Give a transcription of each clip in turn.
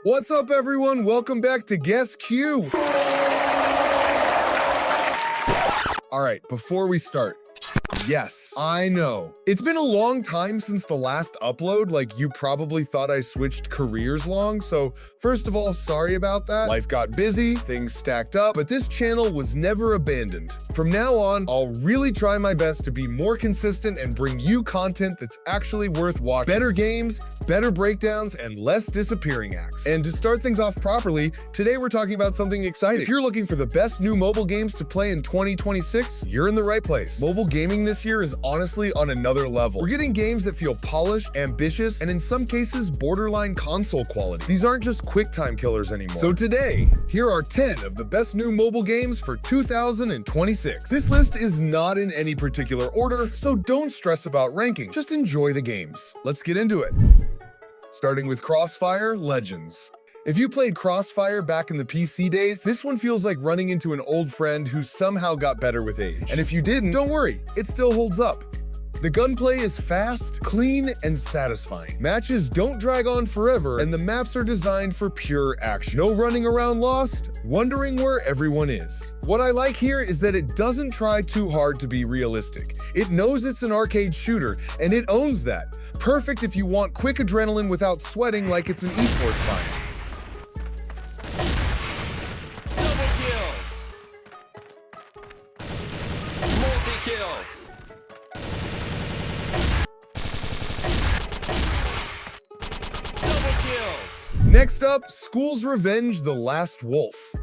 What's up, everyone? Welcome back to GeskQ. All right, before we start, yes, I know. It's been a long time since the last upload, like you probably thought I switched careers long, so first of all, sorry about that. Life got busy, things stacked up, but this channel was never abandoned. From now on, I'll really try my best to be more consistent and bring you content that's actually worth watching. Better games, better breakdowns, and less disappearing acts. And to start things off properly, today we're talking about something exciting. If you're looking for the best new mobile games to play in 2026, you're in the right place. Mobile gaming this year is honestly on another level. We're getting games that feel polished, ambitious, and in some cases, borderline console quality. These aren't just quick time killers anymore. So today, here are 10 of the best new mobile games for 2026. This list is not in any particular order, so don't stress about ranking. Just enjoy the games. Let's get into it. Starting with Crossfire Legends. If you played Crossfire back in the PC days, this one feels like running into an old friend who somehow got better with age. And if you didn't, don't worry, it still holds up. The gunplay is fast, clean, and satisfying. Matches don't drag on forever, and the maps are designed for pure action. No running around lost, wondering where everyone is. What I like here is that it doesn't try too hard to be realistic. It knows it's an arcade shooter, and it owns that. Perfect if you want quick adrenaline without sweating like it's an esports fight. Next up, School's Revenge: The Last Wolf.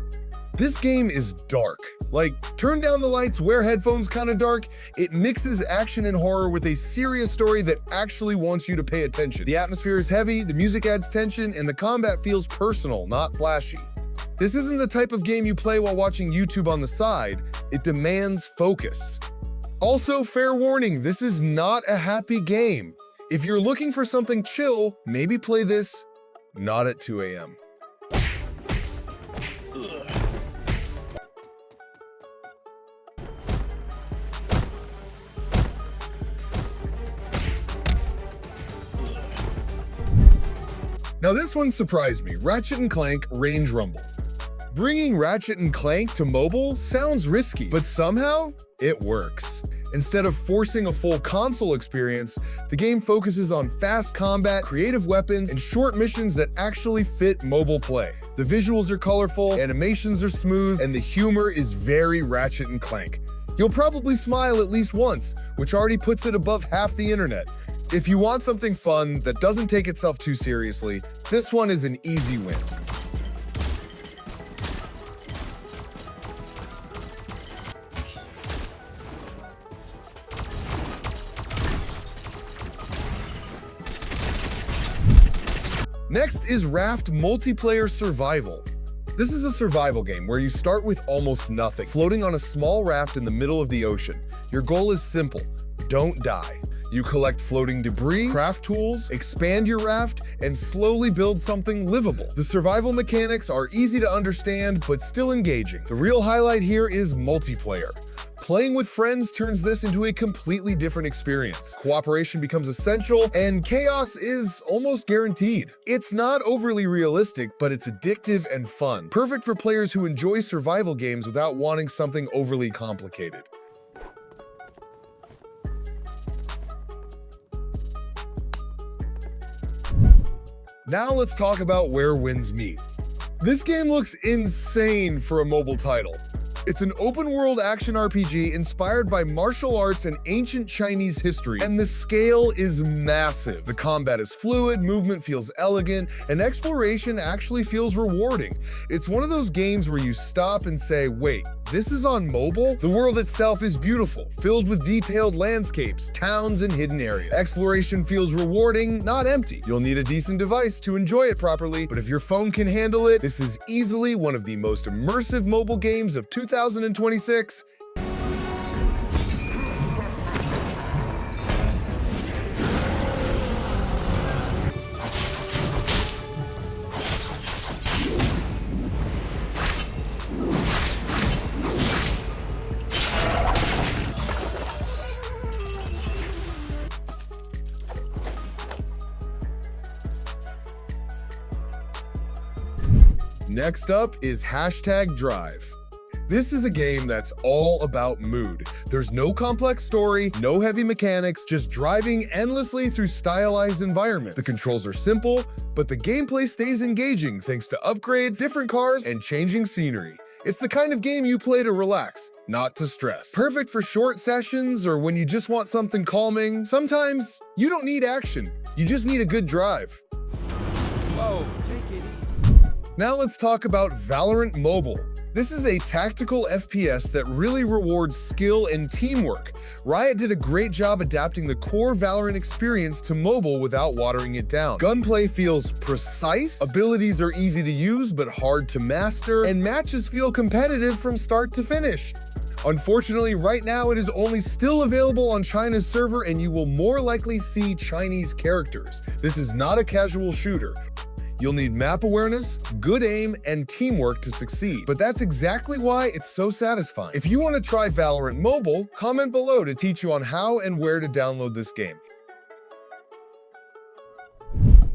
This game is dark. Like, turn down the lights, wear headphones kinda dark. It mixes action and horror with a serious story that actually wants you to pay attention. The atmosphere is heavy, the music adds tension, and the combat feels personal, not flashy. This isn't the type of game you play while watching YouTube on the side. It demands focus. Also, fair warning, this is not a happy game. If you're looking for something chill, maybe play this not at 2 a.m. Now this one surprised me, Ratchet and Clank Range Rumble. Bringing Ratchet and Clank to mobile sounds risky, but somehow it works. Instead of forcing a full console experience, the game focuses on fast combat, creative weapons, and short missions that actually fit mobile play. The visuals are colorful, animations are smooth, and the humor is very Ratchet and Clank. You'll probably smile at least once, which already puts it above half the internet. If you want something fun that doesn't take itself too seriously, this one is an easy win. Next is Raft Multiplayer Survival. This is a survival game where you start with almost nothing, floating on a small raft in the middle of the ocean. Your goal is simple: don't die. You collect floating debris, craft tools, expand your raft, and slowly build something livable. The survival mechanics are easy to understand, but still engaging. The real highlight here is multiplayer. Playing with friends turns this into a completely different experience. Cooperation becomes essential, and chaos is almost guaranteed. It's not overly realistic, but it's addictive and fun. Perfect for players who enjoy survival games without wanting something overly complicated. Now let's talk about where wins meet. This game looks insane for a mobile title. It's an open-world action RPG inspired by martial arts and ancient Chinese history, and the scale is massive. The combat is fluid, movement feels elegant, and exploration actually feels rewarding. It's one of those games where you stop and say, wait, this is on mobile? The world itself is beautiful, filled with detailed landscapes, towns, and hidden areas. Exploration feels rewarding, not empty. You'll need a decent device to enjoy it properly, but if your phone can handle it, this is easily one of the most immersive mobile games of 2026. Next up is #Drive. This is a game that's all about mood. There's no complex story, no heavy mechanics, just driving endlessly through stylized environments. The controls are simple, but the gameplay stays engaging thanks to upgrades, different cars, and changing scenery. It's the kind of game you play to relax, not to stress. Perfect for short sessions or when you just want something calming. Sometimes you don't need action, you just need a good drive. Whoa, take it easy. Now let's talk about Valorant Mobile. This is a tactical FPS that really rewards skill and teamwork. Riot did a great job adapting the core Valorant experience to mobile without watering it down. Gunplay feels precise, abilities are easy to use but hard to master, and matches feel competitive from start to finish. Unfortunately, right now it is only still available on China's server and you will more likely see Chinese characters. This is not a casual shooter. You'll need map awareness, good aim, and teamwork to succeed. But that's exactly why it's so satisfying. If you want to try Valorant Mobile, comment below to teach you on how and where to download this game.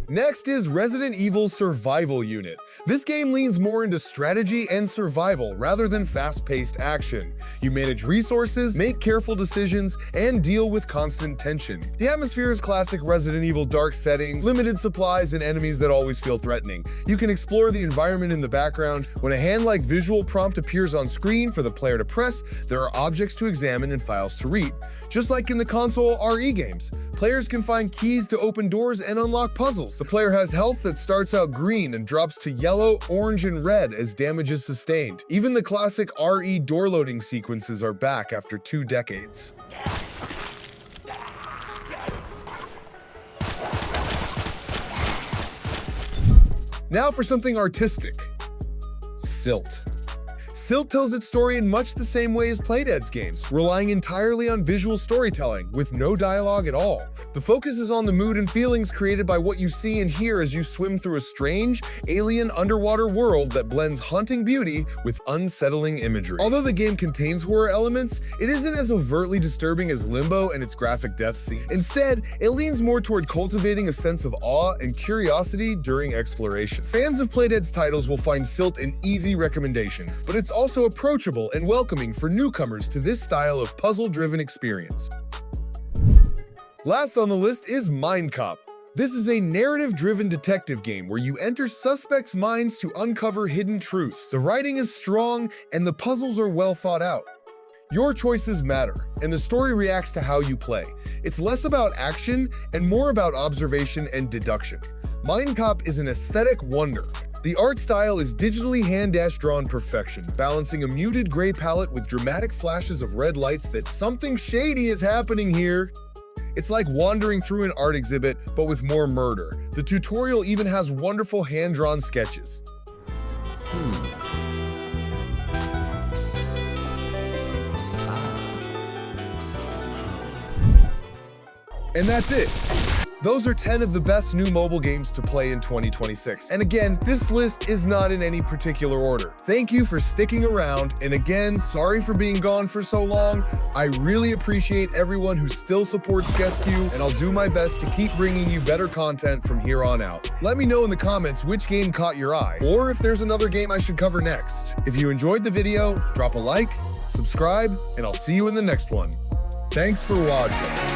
Next is Resident Evil Survival Unit. This game leans more into strategy and survival rather than fast-paced action. You manage resources, make careful decisions, and deal with constant tension. The atmosphere is classic Resident Evil dark settings, limited supplies, and enemies that always feel threatening. You can explore the environment in the background. When a hand-like visual prompt appears on screen for the player to press, there are objects to examine and files to read. Just like in the console RE games, players can find keys to open doors and unlock puzzles. The player has health that starts out green and drops to yellow, orange, and red as damage is sustained. Even the classic RE door loading sequences are back after 2 decades. Now for something artistic. Silt. Silt tells its story in much the same way as Playdead's games, relying entirely on visual storytelling with no dialogue at all. The focus is on the mood and feelings created by what you see and hear as you swim through a strange, alien underwater world that blends haunting beauty with unsettling imagery. Although the game contains horror elements, it isn't as overtly disturbing as Limbo and its graphic death scenes. Instead, it leans more toward cultivating a sense of awe and curiosity during exploration. Fans of Playdead's titles will find Silt an easy recommendation, but it's also approachable and welcoming for newcomers to this style of puzzle-driven experience. Last on the list is Mindcop. This is a narrative-driven detective game where you enter suspects' minds to uncover hidden truths. The writing is strong and the puzzles are well thought out. Your choices matter, and the story reacts to how you play. It's less about action and more about observation and deduction. Mindcop is an aesthetic wonder. The art style is digitally hand-drawn perfection, balancing a muted gray palette with dramatic flashes of red lights that something shady is happening here. It's like wandering through an art exhibit, but with more murder. The tutorial even has wonderful hand-drawn sketches. And that's it. Those are 10 of the best new mobile games to play in 2026. And again, this list is not in any particular order. Thank you for sticking around, and again, sorry for being gone for so long. I really appreciate everyone who still supports GeskQ, and I'll do my best to keep bringing you better content from here on out. Let me know in the comments which game caught your eye, or if there's another game I should cover next. If you enjoyed the video, drop a like, subscribe, and I'll see you in the next one. Thanks for watching.